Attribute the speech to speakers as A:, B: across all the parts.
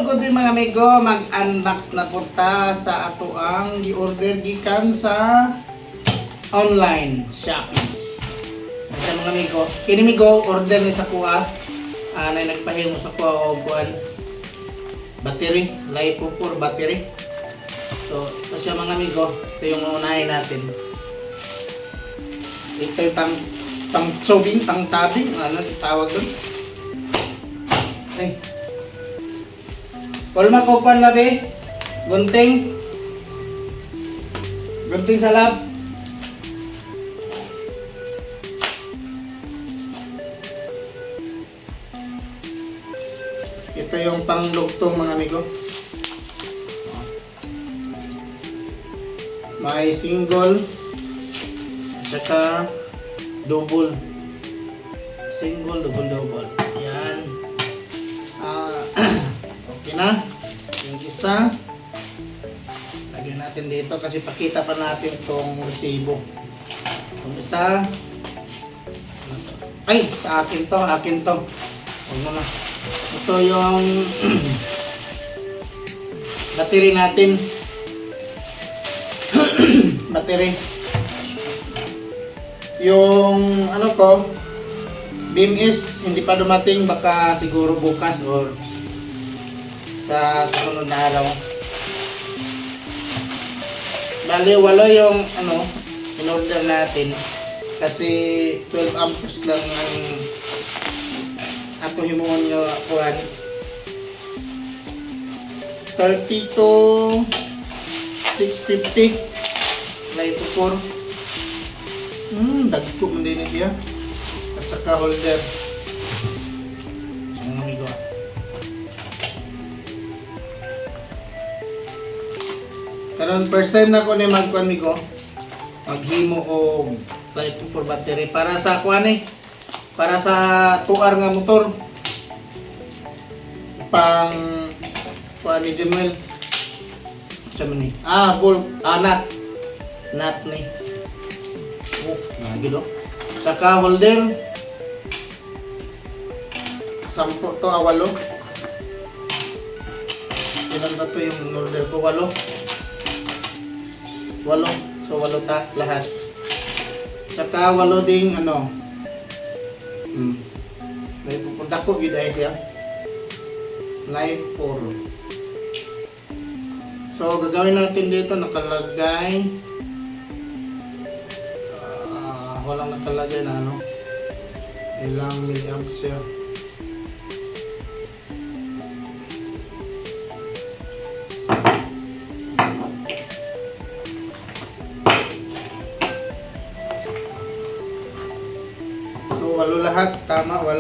A: good day mga amigo, mag-unbox na po ta sa ato ang gi-order gikan sa online shopping. Sa mga amigo, kini migo order ni sa kuha. Na nagpahimo sa kuha og kuan battery, LiPo 4 battery. So, ito siya mga amigo, ito yung unahin natin. Ito yung pang chobing, pang tabing, ano tawag doon? Ay. Kolma ko kuan labi. Gunting. Gunting sa lab. Ito yung panglugtong mga amigo. May single saka double. Single, double. Yan. Okay na. Yung isa lagyan natin dito kasi pakita pa natin itong resibo. Yung isa ay, akin to. Huwag mo na. Ito yung battery natin. Battery. Yung ano ko, BMS hindi pa dumating, baka siguro bukas or sa susunod na araw. Bali, wala yung ano, in-order natin kasi 12 amperes lang ang ato himuon nga kuhan. 30 to 650 LiPo 4. Dagko man din siya. At saka holder. Mga amigo. Karon first time na ko ni magkuan migo. Maghimo og LiPo 4 battery para sa kuan para sa tuar nga motor. Pang kuan ni Jemel. Sama ni. Bolt, nut ni. Lagi do. Saka holder. Sampo to awalo. Ilan ba to yung holder ko? 8. So 8 ta lahat. Saka 8 ding ano. May pupunta ko gid ay siya. LiPo 4. So gagawin natin dito nakalagay walang nakalagay na ano ilang milliamps siya. So 8 lahat, tama 8.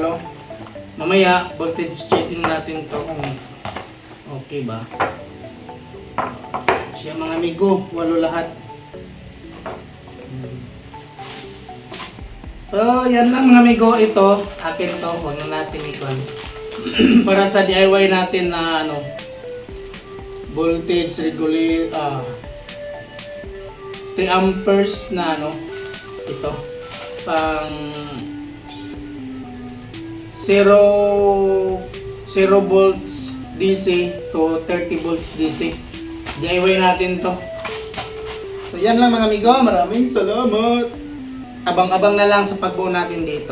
A: Mamaya voltage checking natin to kung okay ba siya mga amigo. 8 lahat. So, yan lang mga amigo. Ito, akin to. Huwag na natin ikon. Para sa DIY natin na ano, voltage regulator, 3 amperes na ano, ito. Pang 0 volts DC to 30 volts DC. DIY natin to. So, yan lang mga amigo. Maraming salamat. Abang-abang na lang sa pagbuo natin dito.